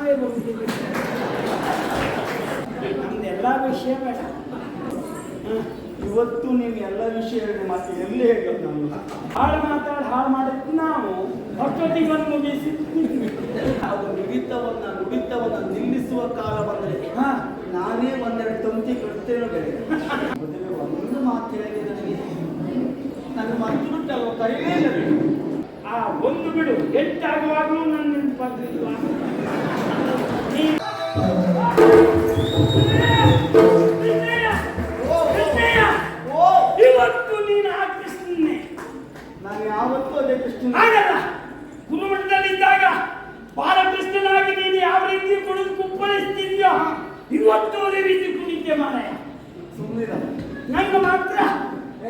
ಶ್ವಾಸವೇ ಬರುವುದಿಲ್ಲ. ನಮ್ದೆಲ್ಲ ವಿಷಯ ಬೇಡ. ಇವತ್ತು ನೀನು ಎಲ್ಲ ವಿಷಯ ಹೇಳಿ ಮತ್ತೆ ಎಲ್ಲಿ ಹೇಳೋದು ನಾನು ಹಾಳು ಹಾಳು ಮಾಡಿದ್ದು ನಾವು ಅಷ್ಟೊತ್ತಿಗೆ ಬಂದು ಮುಗಿಸಿ ಅದು ನುಡಿತವನ್ನ ನಿಲ್ಲಿಸುವ ಕಾಲ ಬಂದರೆ ನಾನೇ ಒಂದೆರಡು ತಂತಿ ಕಟ್ತೇನೋ ಬೇರೆ. ಮೊದಲೇ ಒಂದು ಮಾತು ಹೇಳಿದೆ ನನಗೆ ಮತ್ತೆ ಬಿಟ್ಟಲ್ವ ಕೈಲೇ ಇಲ್ಲ. ಆ ಒಂದು ಬಿಡು, ಹೆಚ್ಚಾಗುವಾಗಲೂ ನನ್ನ ನೆನಪಾಗಲಿಲ್ಲ. ಇವತ್ತು ನೀನು ಆ ಕೃಷ್ಣನೇ. ನಾನು ಯಾವತ್ತೂ ಅದೇ ಕೃಷ್ಣ ಆಗಲ್ಲ. ಗುರುಮಠದಲ್ಲಿದ್ದಾಗ ಬಾಲಕೃಷ್ಣನಾಗಿ ನೀನು ಯಾವ ರೀತಿ ಕುಡಿದು ಕುಪ್ಪಳಿಸ್ತಿದ್ಯೋ ಇವತ್ತು ಅದೇ ರೀತಿ ಕುಡಿದ್ದೆ ಮಾರಾಯ. ಸುಮ್ಮನಿರ. ನಂಗೆ ಮಾತ್ರ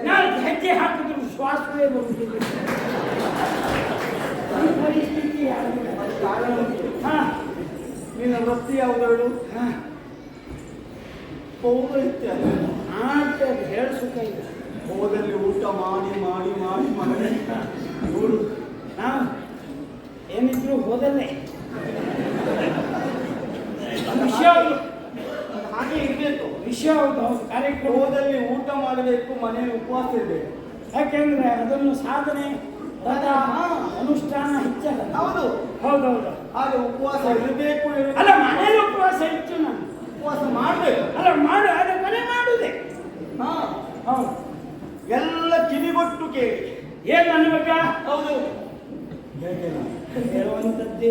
ನಾನು ಹೆಜ್ಜೆ ಹಾಕಿದ್ರು ಶ್ವಾಸವೇ ಬರುವುದಿಲ್ಲ. ಪರಿಸ್ಥಿತಿ ಕಾರಣ ನಿನ್ನ ವೃತ್ತಿ ಯಾವುದಳು? ಪೌರಹಿತ್ಯ ಆಟ ಹೇಳ ಸುಖ ಇಲ್ಲ. ಹೋದಲ್ಲಿ ಊಟ ಮಾಡಿ ಮಾಡಿ ಮಾಡಿ ಮಾಡಿ ನೋಡು ನಾವು ಏನಿದ್ರು ಹೋದಲ್ಲೇ ವಿಷಯ ಹಾಗೆ ಇರಬೇಕು. ವಿಷಯ ಹೌದು ಹೌದು ಕಾರ್ಯಕ್ರಮ. ಹೋದಲ್ಲಿ ಊಟ ಮಾಡಬೇಕು, ಮನೆಯಲ್ಲಿ ಉಪವಾಸ ಇರಬೇಕು. ಯಾಕೆಂದ್ರೆ ಅದನ್ನು ಸಾಧನೆ ಅನುಷ್ಠಾನ ಹೆಚ್ಚಲ್ಲ. ಹೌದು ಹೌದೌದು. ಹಾಗೆ ಉಪವಾಸ ಇರಬೇಕು. ಅಲ್ಲ ಮನೇಲಿ ಉಪವಾಸ ಹೆಚ್ಚು. ನಾನು ಉಪವಾಸ ಮಾಡಬೇಕು. ಅಲ್ಲ ಮಾಡು, ಅದ ಮನೆ ಮಾಡುದೇ. ಹೌದು. ಎಲ್ಲ ಕಿವಿಗೊಟ್ಟು ಕೇಳಿ. ಏನ್ ನನ್ನ ಬಗ್ಗೆ? ಹೌದು ಹೇಳುವಂಥದ್ದೇ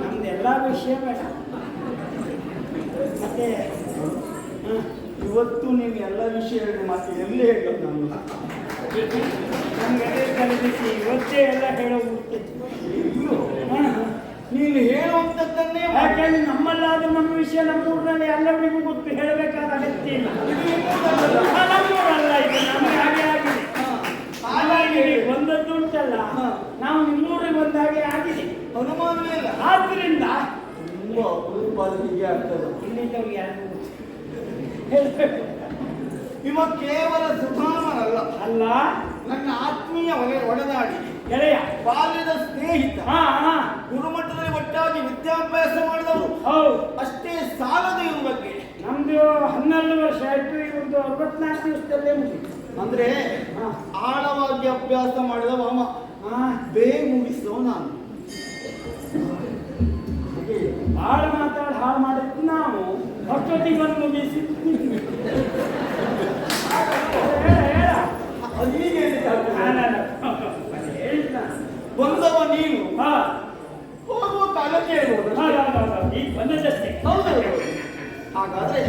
ನಮ್ದೆಲ್ಲ ವಿಷಯ ಬೇಡ. ಮತ್ತೆ ಇವತ್ತು ನೀನು ಎಲ್ಲ ವಿಷಯ ಹೇಳಿ ಮತ್ತೆ ಎಲ್ಲಿ ಹೇಳೋದು ನಾನು ನಮ್ಗೆ ಕಲಿಸಿ ಇವತ್ತೇ ಎಲ್ಲ ಹೇಳೋಗ್ಬಿಡ್ತೈತಿ. ನೀನು ಹೇಳುವಂಥದ್ದನ್ನೇ ಯಾಕೆಂದ್ರೆ ನಮ್ಮಲ್ಲಾದ್ರೂ ನಮ್ಮ ವಿಷಯ ನಮ್ಮೂರಿನಲ್ಲಿ ಎಲ್ಲರಿಗೂ ಗೊತ್ತು, ಹೇಳಬೇಕಾದ ಅಗತ್ಯ ಇಲ್ಲ. ನಮ್ಮೂರಲ್ಲ ಇದು, ನಮ್ಗೆ ಹಾಗೆ ಆಗಿದೆ. ಹಾಗಾಗಿ ಒಂದದ್ದು ಉಂಟಲ್ಲ, ನಾವು ನಿಮ್ಮೂರಿಗೆ ಬಂದಾಗೆ ಆಗಿದೆ, ಅನುಮಾನವೇ ಇಲ್ಲ. ಆದ್ರಿಂದ ತುಂಬ ಅಪರೂಪದ ಹೀಗೆ ಆಗ್ತದೆ. ಇಲ್ಲಿದ್ದವ್ರು ಯಾರು ಇವ ಕೇವಲ ಸುಧಾಮನಲ್ಲ, ಅಲ್ಲ ನನ್ನ ಆತ್ಮೀಯ ಒಡನಾಡಿ, ಗೆಳೆಯ, ಬಾಲ್ಯದ ಸ್ನೇಹಿತ. ಗುರುಮಟ್ಟದಲ್ಲಿ ಒಟ್ಟಾಗಿ ವಿದ್ಯಾಭ್ಯಾಸ ಮಾಡಿದವರು. ಅಷ್ಟೇ ಸಾಲದು ಇವ್ರ ಬಗ್ಗೆ. ನಮ್ದು 12 ವರ್ಷ ಆಯ್ತು, ಇವ್ರದ್ದು 64 ದಿವಸದಲ್ಲೇ ಮುಗಿತು. ಅಂದ್ರೆ ಆಳವಾಗಿ ಅಭ್ಯಾಸ ಮಾಡಿದವ ಅವ, ಬೇಗ ಮುಗಿಸೋ ನಾನು. ಹಾಳು ಮಾಡಿದ್ದು ನಾವು ಅಷ್ಟೊತ್ತಿಗೆ ಬಂದು ಮುಗಿಸಿ ಬಂದವ ನೀನು ಹೋಗುವ ಕಾಲಕ್ಕೆ ಈಗ ಬಂದದ್ದಷ್ಟೇ. ಹೌದು. ಹಾಗಾದ್ರೆ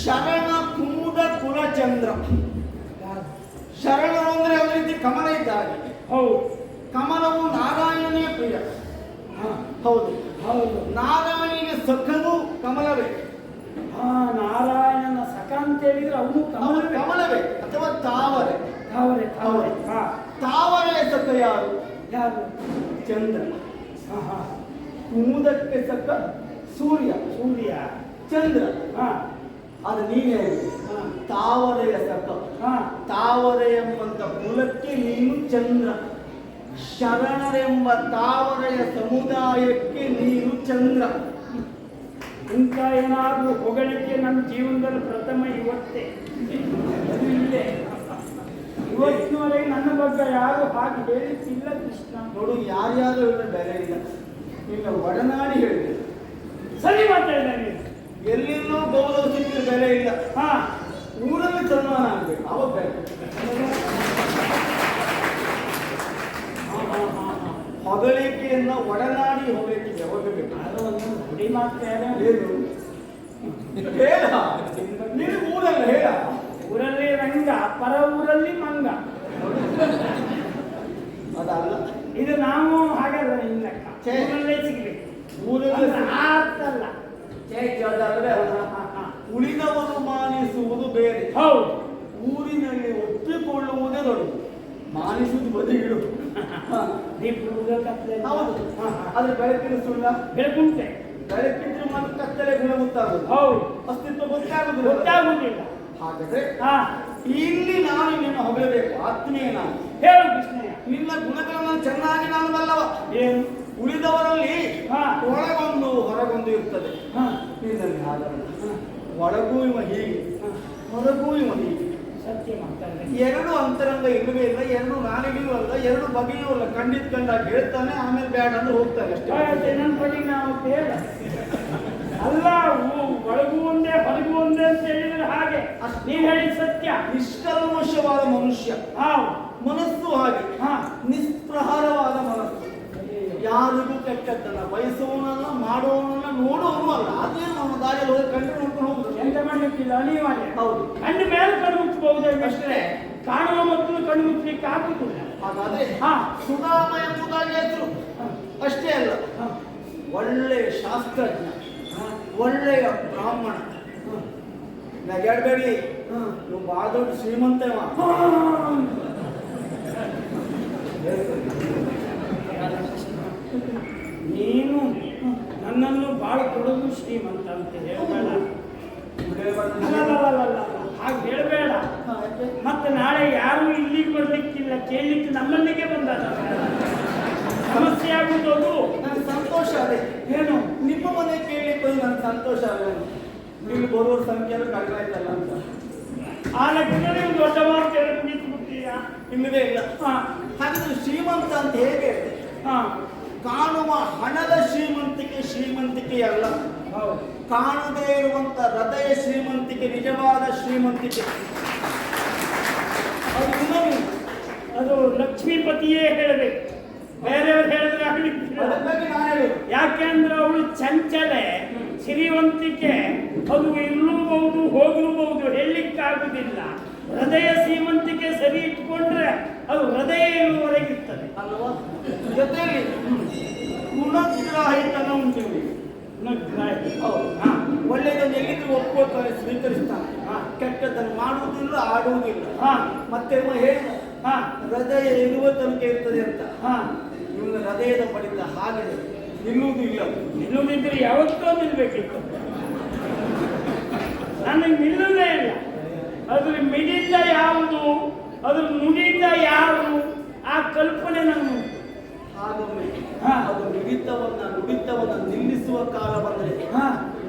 ಶರಣ ಕುಮುದ ಕುಲಚಂದ್ರ. ಶರಣ ಅಂದ್ರೆ ಒಂದು ರೀತಿ ಕಮಲ ಇದ್ದಾಗೆ. ಹೌದು. ಕಮಲವು ನಾರಾಯಣನೇ ಪ್ರಿಯ. ಹೌದು ಹೌದು. ನಾರಾಯಣಿಗೆ ಸಖನು ಕಮಲವೇ. ನಾರಾಯಣನ ಸಖ ಅಂತ ಹೇಳಿದ್ರೆ ಅವನು ಕಮಲವೇ ಅಥವಾ ತಾವರೆ. ತಾವರೆ ತಾವರೆ. ತಾವರೆ ಸಖ ಯಾರು? ಯಾರು? ಚಂದ್ರ. ಕುಮುದಕ್ಕೆ ಸಖ ಸೂರ್ಯ. ಸೂರ್ಯ ಚಂದ್ರ. ಅದು ನೀನೇ ತಾವರೆಯ ಸಖ. ತಾವರೆ ಎಂಬಂತ ಕುಲಕ್ಕೆ ನೀನು ಚಂದ್ರ. ಶರಣರೆಂಬ ತಾವರೆಯ ಸಮುದಾಯಕ್ಕೆ ನೀನು ಚಂದ್ರ. ಇಂಥ ಏನಾದರೂ ಹೊಗಳಿಕೆ ನಮ್ಮ ಜೀವನದಲ್ಲಿ ಪ್ರಥಮ ಇವತ್ತೇ. ಇಲ್ಲೇ ಇವತ್ತಿನವರೆಗೆ ನನ್ನ ಬಗ್ಗೆ ಯಾರು ಹಾಗೆ ಹೇಳಿಸಿಲ್ಲ ಕೃಷ್ಣ. ನೋಡು, ಯಾರ್ಯಾರು ಹೇಳಿದ್ರೆ ಬೆಲೆ ಇಲ್ಲ. ನಿನ್ನ ಒಡನಾಡಿ ಹೇಳಿದೆ ಸರಿ ಮಾತಾಡಿದ ನೀನು. ಎಲ್ಲಿಂದೂ ಗೌರವ ಸಿಕ್ಕಿದ ಬೆಲೆ ಇಲ್ಲ. ಊರಲ್ಲಿ ಸನ್ಮಾನ ಆಗ್ಬೇಕು, ಅವಾಗ ಬೆಲೆ. ಹೊಗಳಿಕೆಯನ್ನ ಒಡನಾಡಿ ಹೊಗಳಿಕೆ ಹೋಗಬೇಕು. ಹುಡಿ ಮಾತಾಡ ಏನು ಹೇಳ? ನೀನು ಊರಲ್ಲ ಹೇಳ. ಊರಲ್ಲಿ ರಂಗ, ಪರ ಊರಲ್ಲಿ ಮಂಗ. ಅದಲ್ಲ ಇದು ನಾವು ಹಾಗಲ್ಲ. ಇಲ್ಲ ಊರಲ್ಲೇ ಸಿಗ್ಬೇಕು. ಊರಲ್ಲಿ ಅರ್ಥಲ್ಲ. ಉಳಿದವರು ಮಾನಿಸುವುದು ಬೇರೆ. ಹೌದು. ಊರಿನಲ್ಲಿ ಒಪ್ಪಿಕೊಳ್ಳುವುದೇ ದೊಡ್ಡದು. ಮಾನಿಸುವುದು ಬದಿಗಿಡು. ಹೌದು. ಆದ್ರೆ ಬೆಳಕಿನ ಸುಳ್ಳ. ಬೆಳಕುಂಟೆ. ಬೆಳಕಿದ್ರೆ ಮತ್ತೆ ಕತ್ತಲೆ ಗುಣ ಗೊತ್ತಾಗುದು. ಹೌದು. ಅಸ್ತಿತ್ವ ಗೊತ್ತಾಗುದಿಲ್ಲ. ಹಾಗಾದ್ರೆ ಇಲ್ಲಿ ನಾನು ನಿನ್ನ ಹೊಗಳಬೇಕು. ಆತ್ಮೀಯ ನಾನು. ಹೇಳು ಕೃಷ್ಣಯ್ಯ. ನಿನ್ನ ಗುಣಗಳನ್ನು ಚೆನ್ನಾಗಿ ನಾನು ಬಲ್ಲವ. ಏನು? ಉಳಿದವರಲ್ಲಿ ಹಾ. ಒಳಗೊಂದು ಹೊರಗೊಂದು ಇರ್ತದೆ. ಹಾ. ನಿನ್ನಲ್ಲಿ ಹಾಗಲ್ಲ. ಒಳಗೂ ಇವ ಹೀಗೆ, ಹೊರಗೂ ಇವ ಹೀಗೆ. ಸತ್ಯ ಮಾತಾಡ್ರೆ ಎರಡು ಅಂತರಂಗ ಇಲ್ಲವೇ ಇಲ್ಲ, ಎರಡು ನಾಲಿಗೆಯೂ ಅಲ್ಲ, ಎರಡು ಬಗೆಯೂ ಅಲ್ಲ. ಖಂಡಿತ ಕಂಡಾಗ ಹೇಳ್ತಾನೆ, ಆಮೇಲೆ ಬ್ಯಾಡ ಅಂದ್ರೆ ಹೋಗ್ತಾನೆ ಅಷ್ಟೇ. ನನ್ನ ಬಗ್ಗೆ ನಾವು ಬೇಡ ಅಲ್ಲ, ಒಳಗೂ ಒಂದೇ ಹೊರಗೂ ಒಂದೇ ಅಂತ ಹೇಳಿದ್ರೆ ಹಾಗೆ ನೀವ್ ಹೇಳಿದ ಸತ್ಯ. ನಿಷ್ಕಲ್ಮಶವಾದ ಮನುಷ್ಯ, ಹಾ ಮನಸ್ಸು ಹಾಗೆ. ಹಾ. ನಿಸ್ಪ್ರಹಾರವಾದ ಮನಸ್ಸು, ಯಾರಿಗೂ ಕೆಟ್ಟದ್ದಲ್ಲ ಬಯಸುವವನಲ್ಲ, ಮಾಡುವವನಲ್ಲ, ನೋಡುವವನು ಅಲ್ಲ. ಅದೇನು ಅವನ ದಾರಿಯಲ್ಲಿ ಹೋಗಿ ಕಂಡು ನೋಡ್ಕೊಂಡು ಹೋಗುದು. ಎಂತ ಮಾಡ್ಲಿಕ್ಕಿಲ್ಲ, ಅನಿವಾರ್ಯ. ಹೌದು. ಕಣ್ಣು ಮೇಲೆ ಕಣ್ಣು ಮುಚ್ಚಬಹುದೇ ಅಷ್ಟೇ, ಕಾಣುವ ಮೊದಲು ಕಣ್ಣು ಮುಚ್ಚಲಿಕ್ಕೆ ಆಗುದಿಲ್ಲ. ಹಾಗಾದ್ರೆ ಹಾ. ಸುಧಾಮ ಎಂಬುದಾಗಿ ಹೆಸರು. ಅಷ್ಟೇ ಅಲ್ಲ, ಹಾ. ಒಳ್ಳೆಯ ಶಾಸ್ತ್ರಜ್ಞ, ಒಳ್ಳೆಯ ಬ್ರಾಹ್ಮಣ. ನಗಾಡ್ಬೇಡಿ, ನೀವು ಬಹಳ ದೊಡ್ಡ ಶ್ರೀಮಂತ ಇವ. ನೀನು ನನ್ನನ್ನು ಬಾಳ ಕೊಡೋದು ಶ್ರೀಮಂತ ಅಂತ ಹೇಳಬೇಡ. ಹಾಗೆ ಹೇಳಬೇಡ. ಮತ್ತೆ ನಾಳೆ ಯಾರು ಇಲ್ಲಿಗೆ ಬರ್ಲಿಕ್ಕಿಲ್ಲ, ಕೇಳಲಿಕ್ಕೆ ನಮ್ಮಲ್ಲಿಗೆ ಬಂದಾರ. ಸಮಸ್ಯೆ ಆಗುವುದು. ನನಗೆ ಸಂತೋಷ ಅದೇ. ಏನು ನಿಮ್ಮ ಮನೆ ಕೇಳಲಿಕ್ಕೆ ನನಗೆ ಸಂತೋಷ ಆಗಲ್ಲ. ಇಲ್ಲಿ ಬರುವವ್ರ ಸಂಖ್ಯೆ ಕಡಿಮೆ ಆಯ್ತಲ್ಲ ಅಂತ. ಆ ಲೆಕ್ಕದಲ್ಲಿ ನೀವು ದೊಡ್ಡ ಮಾತು ಮುಗಿಸ್ಬಿಡ್ತೀಯಾ? ಇಲ್ಲವೇ ಇಲ್ಲ. ಹಾ. ಹಾಗಾದ್ರೆ ಶ್ರೀಮಂತ ಅಂತ ಹೇಗೆ ಹೇಳ್ತೆ? ಹಾ. ಕಾಣುವ ಹಣದ ಶ್ರೀಮಂತಿಕೆ ಶ್ರೀಮಂತಿಕೆ ಅಲ್ಲ. ಹೌದು. ಕಾಣದೇ ಇರುವಂತ ಹೃದಯ ಶ್ರೀಮಂತಿಕೆ ನಿಜವಾದ ಶ್ರೀಮಂತಿಕೆ. ಅದು ಇನ್ನೊಂದು. ಅದು ಲಕ್ಷ್ಮೀಪತಿಯೇ ಹೇಳಬೇಕು, ಬೇರೆಯವ್ರು ಹೇಳಿದ್ರೆ ಆಗ್ಲಿಕ್ಕಿಲ್ಲ. ಅದರ ಬಗ್ಗೆ ನಾನು ಹೇಳುದು. ಯಾಕೆಂದ್ರೆ ಅವಳು ಚಂಚಲೆ, ಶ್ರೀಮಂತಿಕೆ ಅದು ಇಲ್ಲೂಬಹುದು ಹೋಗಲೂಬಹುದು, ಹೇಳಲಿಕ್ಕಾಗುದಿಲ್ಲ. ಹೃದಯ ಶ್ರೀಮಂತಿಕೆ ಸರಿ ಇಟ್ಕೊಂಡ್ರೆ ಅದು ಹೃದಯ ಇರುವವರೆಗಿರ್ತದೆ ಅಲ್ವಾ? ಜೊತೆಯಲ್ಲಿ ಗುಣಗ್ರಾಹಿತನ ಉಂಟು. ಹೌದು. ಒಳ್ಳೆಯದನ್ನು ಎಲ್ಲಿದ್ರು ಒಪ್ಕೊಳ್ತಾನೆ, ಸ್ವೀಕರಿಸ್ತಾನೆ. ಕೆಟ್ಟದ್ದನ್ನು ಮಾಡುವುದಿಲ್ಲ, ಆಡುವುದಿಲ್ಲ. ಮತ್ತೆ ಹೇಳಿದ ಹೃದಯ ಇರುವ ತನಕ ಇರ್ತದೆ ಅಂತ. ಇವನ ಹೃದಯದ ಬಳಿತ ಹಾಗೆ ನಿಲ್ಲುವುದೂ ಇಲ್ಲ. ನಿಲ್ಲುವುದಿದ್ರೆ ಯಾವತ್ತೋ ನಿಲ್ಬೇಕಿತ್ತು, ನನಗೆ ನಿಲ್ಲುವುದೇ ಇಲ್ಲ. ಅದ್ರ ಮಿಡಿತ ಯಾವುದು, ಅದ್ರ ನುಡಿತ ಯಾವುದು, ಆ ಕಲ್ಪನೆ ನಾನು ಹಾಗೊಮ್ಮೆ ಅದು ನುಡಿತವನ್ನ ನಿಲ್ಲಿಸುವ ಕಾಲ ಬಂದರೆ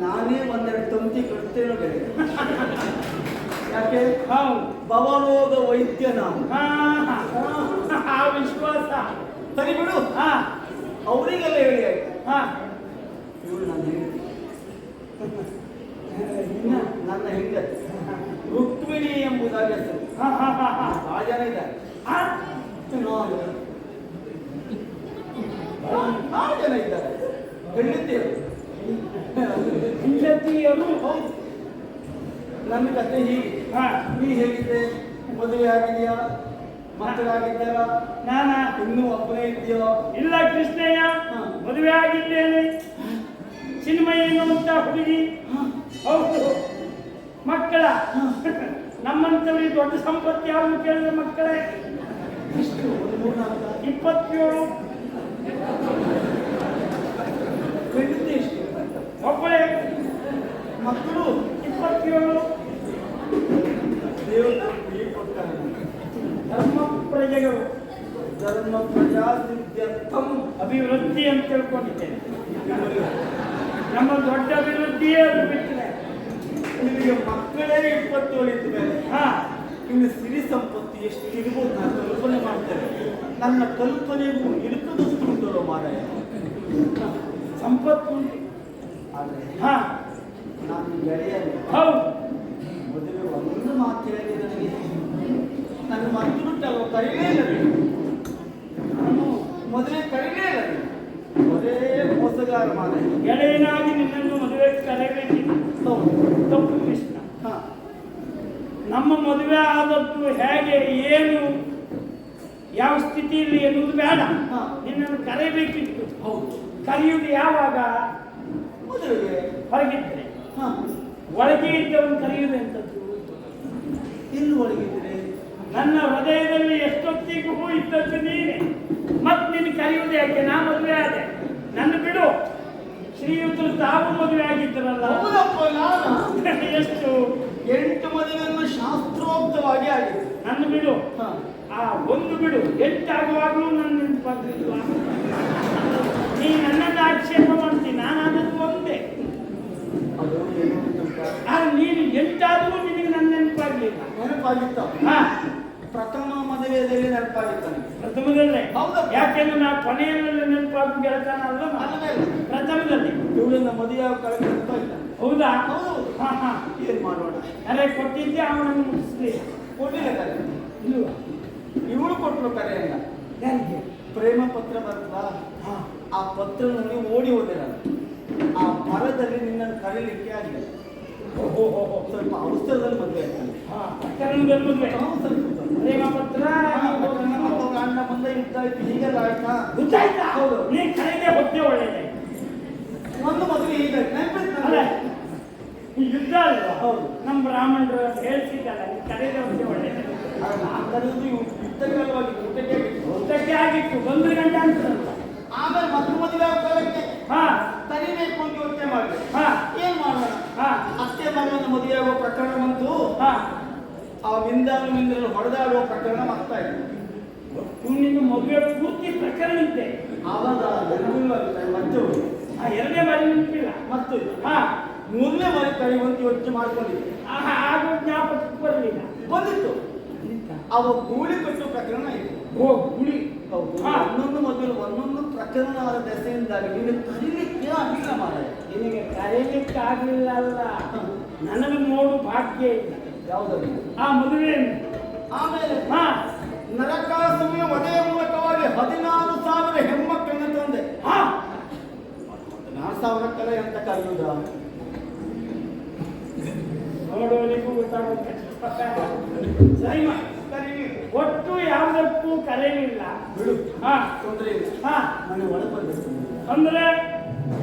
ನಾನೇ ಒಂದೆರಡು ತಂತಿ ಕಟ್ತೇನೋ ಗೆಳೆಯ. ಯಾಕೆ? ಭವರೋಗ ವೈದ್ಯ ನಾವು. ಆ ವಿಶ್ವಾಸ ಸರಿ ಬಿಡು. ಅವರಿಗೆಲ್ಲ ಹೇಳಿ ಆಯ್ತು. ಇವಳು ನನ್ನ ಹೆಂಡತಿ, ನನ್ನ ಹೆಂಡತಿ ರುಕ್ಮಿಣಿ ಎಂಬುದಾಗಿ ಹೆಸರು. ಆ ಜನ ಇದ್ದಾರೆ, ಆ ಜನ ಇದ್ದಾರೆ ಹೆಂಡತಿಯರು. ಹೌದು. ನನ್ನ ಕತೆ ಹೀಗೆ. ನೀ ಹೇಗಿದ್ದೆ? ಮದುವೆ ಆಗಿದೆಯಾ? ಮಕ್ಕಳಾಗಿದ್ದಾರ? ನಾನಾ ಇನ್ನೂ ಒಬ್ಬನೇ ಇದೆಯೋ? ಇಲ್ಲ ಕೃಷ್ಣಯ್ಯ, ಮದುವೆ ಆಗಿದ್ದೇನೆ. ಚಿನ್ಮಯಿ ಎನ್ನುವಂತ ಹುಡುಗಿ. ಹೌದು. ಮಕ್ಕಳ ನಮ್ಮಂತವರಿಗೆ ದೊಡ್ಡ ಸಂಪತ್ತು ಯಾವುದು ಕೇಳಿದ್ರೆ ಮಕ್ಕಳೇ. 27. ಹೆಂಡತಿ ಎಷ್ಟು? ಒಬ್ಬಳೇ. ಮಕ್ಕಳು 27. ದೇವರು ಕೊಡ್ತಾರೆ. ಧರ್ಮ ಪ್ರಜೆಗಳು, ಧರ್ಮ ಪ್ರಜಾಸಿದ್ಯರ್ಥಂ ಅಭಿವೃದ್ಧಿ ಅಂತ ತಿಳ್ಕೊಂಡಿದ್ದೇನೆ. ನಮ್ಮ ದೊಡ್ಡ ಅಭಿವೃದ್ಧಿಯೇ ಅದು ಬಿಟ್ಟರೆ. ನಿಮಗೆ ಮಕ್ಕಳೇ 27 ಇದ್ದ ಮೇಲೆ ಇನ್ನು ಸಿರಿ ಸಂಪತ್ತು ಎಷ್ಟು ಇರ್ಬೋದು ನಾನು ಕಲ್ಪನೆ ಮಾಡ್ತೇನೆ. ನನ್ನ ಕಲ್ಪನೆಗೂ ಇರುತ್ತದಷ್ಟು ಉಂಟಲ್ಲ ಮಾರಾಯ. ಸಂಪತ್ತು ಉಂಟು. ಆದರೆ ನಾನು ಗೆಳೆಯನೇ. ಹೌದು. ಮದುವೆ ಒಂದು ಮಾತು ಹೇಳಿದೆ ನನ್ನ ಮಕ್ಕಳು ಕರೀಲೇ ಇಲ್ಲ. ನಾನು ಮದುವೆ ಕರೀಲೇ ಇಲ್ಲ. ಒರೇ ಮೋಸಗಾರ ಮಾರಾಯ. ಗೆಳೆಯನಾಗಿ ನಿನ್ನನ್ನು ಮದುವೆ ಕರೆಯಬೇಕಿತ್ತು. ತಪ್ಪು ಕೃಷ್ಣ. ನಮ್ಮ ಮದುವೆ ಆದದ್ದು ಹೇಗೆ, ಏನು, ಯಾವ ಸ್ಥಿತಿಯಲ್ಲಿ ಎನ್ನುವುದು ಬೇಡ. ನಿನ್ನನ್ನು ಕರೆಯಬೇಕಿತ್ತು. ಹೌದು. ಕರೆಯುವುದು ಯಾವಾಗ? ಮದುವೆಗೆ ಹೊರಗಿದ್ರೆ. ಒಳಗೆ ಇದ್ದವನು ಕರೆಯುವುದು ಎಂಥದ್ದು? ಇನ್ನು ಒಳಗಿದ್ರೆ ನನ್ನ ಹೃದಯದಲ್ಲಿ ಎಷ್ಟೊತ್ತಿಗೂ ಇದ್ದದ್ದು ನೀನೆ. ಮತ್ತೆ ನಿನ್ನ ಕರೆಯುವುದು ಯಾಕೆ? ನಾ ಮದುವೆ ಆದೆ, ನನ್ನ ಬಿಡು. ಶ್ರೀಯುತರು ತಾವು ಮದುವೆ ಆಗಿದ್ದರಲ್ಲ. ಎಷ್ಟು? 8 ಮದುವೆಯನ್ನು ಶಾಸ್ತ್ರೋಕ್ತವಾಗಿ ಆಗಿದೆ. ನನ್ನ ಬಿಡು. ಆ ಒಂದು ಬಿಡು. 8 ಆಗುವಾಗಲೂ ನನ್ನ ನೆನಪಾಗ್ತಿಲ್ವಾ? ನೀ ನೆನಪಾಗಿತ್ತು. ಹಾ ಪ್ರಥಮ ಮದುವೆಯಲ್ಲಿ ನೆನಪಾಗಿತ್ತು ನನಗೆ. ಪ್ರಥಮದಲ್ಲೇ ಹೌದು. ಯಾಕೆಂದ್ರೆ ನಾ ಕೊನೆಯಲ್ಲಿ ನೆನಪಾಗಿ ಗೆಳತನ ಅಲ್ಲ ಪ್ರಥಮದಲ್ಲಿ ಇವಳನ್ನ ಮದುವೆ ಕಾಲಕ್ಕೆ ನೆನಪಾಗಿತ್ತು. ಹೌದಾ? ಹೌದು. ಹಾ ಹಾ ಏನ್ ಮಾಡೋಣ? ಅರೆ ಕೊಟ್ಟಿದ್ದೆ ಅವನನ್ನು ಮುಗಿಸ್ಲಿ ಕೊಡ್ಲಿಲ್ಲ ಕರೆ. ಇಲ್ವಾ? ಇವಳು ಕೊಟ್ಟರು ಕರೆಯನ್ನ. ಯಾರಿಗೆ? ಪ್ರೇಮ ಪತ್ರ ಬರ್ತವಾ? ಹಾ ಆ ಪತ್ರ ನೋಡಿ ಓಡಿ ಹೋದೆ ನಾನು. ಆ ಮರದಲ್ಲಿ ನಿನ್ನನ್ನು ಕರೀಲಿಕ್ಕೆ ಆಗಿಲ್ಲ. ಓಹೋ ಸ್ವಲ್ಪ ಅವಸರದಲ್ಲಿ ಮದುವೆ ಆಗ್ತಾನೆ. ಹಾ ಪ್ರಕರಣದಲ್ಲಿ ಮದುವೆ ಪ್ರೇಮ ಪತ್ರ ಅವ್ರ ಅಣ್ಣ ಬಂದ ಇದ್ದಾಯ್ತು, ಹೀಗೆಲ್ಲ ಆಯ್ತಾ? ಗೊತ್ತಾಯ್ತಾ? ಹೌದು. ನೀ ಕರೆದೇ ಹೊತ್ತೆ ಒಳ್ಳೆಯದೇ. ಒಂದು ಮದುವೆ ಹೀಗಾಯ್ತು ನೆನಪಿತ್ತು ಅಲ್ಲ ನನಗೆ. ಈ ಯುದ್ಧ ಅಲ್ವಾ? ಹೌದು. ನಮ್ಮ ಬ್ರಾಹ್ಮಣರು ಹೇಳ್ತಿದ್ದಲ್ಲ ನೀ ಕರೆದೇ ಹೊತ್ತೆ ಒಳ್ಳೆಯದೇ. ನಾನು ಕರೆಯುವುದು ಯುದ್ಧಕಾಲವಾಗಿ ಊಟಕ್ಕೆ ಆಗಿತ್ತು 1 ಗಂಟೆ ಅಂತಂತ. ಆಮೇಲೆ ಮತ್ತೆ ಮದುವೆ ಆಗೋ ಕಾಲಕ್ಕೆ ಹಾ ಕರಿಬೇಕು ಅಂತ ಯೋಚನೆ ಮಾಡಿದೆ. ಹಾ ಏನ್ ಮಾಡೋಣ? ಹಾ ಅತ್ತೆ ಮಗನ ಮದುವೆ ಆಗೋ ಪ್ರಕರಣ ಬಂತು. ಹಾ ಆ ಮಿಂದ್ರನ್ನು ಹೊಡೆದಾಡುವ ಪ್ರಕರಣ ಮಾಡ್ತಾ ಇತ್ತು. ನಿನ್ನ ಮದುವೆ ಪೂರ್ತಿ ಪ್ರಕರಣ ಇದ್ದೆ. ಆವಾಗ ಮತ್ತೆ ಆ ಎರಡನೇ ಬಾರಿ ನೆನಪಿಲ್ಲ. ಮತ್ತು ಹಾ ಮೂರನೇ ಬಾರಿ ಕರೆಯುವಂತ ಯೋಚನೆ ಮಾಡ್ಕೊಂಡಿದ್ದೆ. ಆಗೋ ಜ್ಞಾಪಕಕ್ಕೆ ಬರಲಿಲ್ಲ. ಬಂದಿತ್ತು. ಅವ ಗೂಳಿ ಕಟ್ಟುವ ಪ್ರಕರಣ ಇತ್ತು. ಓ ಗುಳಿ. ಹೌದು. ಹಾ. ಒಂದೊಂದು ಮದುವೆ ಒಂದೊಂದು ಪ್ರಕರಣವಾದ ದೆಸೆಯಿಂದಾಗಿ ನೀನು ಕರೀಲಿಕ್ಕೆ ಆಗಿಲ್ಲ ಮಾರಾಯ. ನಿನಗೆ ಕರೆಯಲಿಕ್ಕೆ ಆಗಲಿಲ್ಲ ಅಲ್ಲ, ನನಗೆ ನೋಡು ಭಾಗ್ಯ ಇಲ್ಲ. ಯಾವುದನ್ನು? ಆ ಮದುವೆಯನ್ನು. ಆಮೇಲೆ ಹಾ ನರಕಾಸುರನ ವಧೆಯ ಮೂಲಕವಾಗಿ 16,000 ಹೆಣ್ಮಕ್ಕಳನ್ನು ತಂದೆ. ಹಾ 16,000 ಕಲೆ ಅಂತ ಕರೆಯುವುದ? ನೋಡೋನಿಗೂ ಗೊತ್ತಾಗುತ್ತೆ. ಸರಿ ಕರೀ ಒಟ್ಟು ಯಾವುದಕ್ಕೂ ಕರೆಯಲಿಲ್ಲ. ಬಿಡು. ಹಾ ತೊಂದರೆ ಇಲ್ಲ. ಹಾ ನನಗೆ ಒಳಗೆ ಬರ್ಬೇಕು. ಅಂದ್ರೆ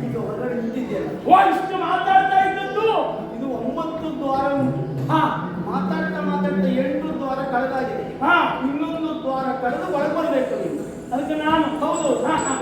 ಈಗ ಹೊರಗಡೆ ನಿಂತಿದೆಯಲ್ಲ, ಓ ಇಷ್ಟು ಮಾತಾಡ್ತಾ ಇದ್ದದ್ದು. ಇದು 9 ದ್ವಾರ ಉಂಟು. ಹಾ ಮಾತಾಡ್ತಾ 8 ದ್ವಾರ ಕಳೆದಾಗಿದೆ. ಹಾ ಇನ್ನೊಂದು ದ್ವಾರ ಕಳೆದು ಒಳಗೆ ಬರಬೇಕು ನೀನು. ಅದಕ್ಕೆ ನಾನು ಹೌದು. ಹಾ ಹಾ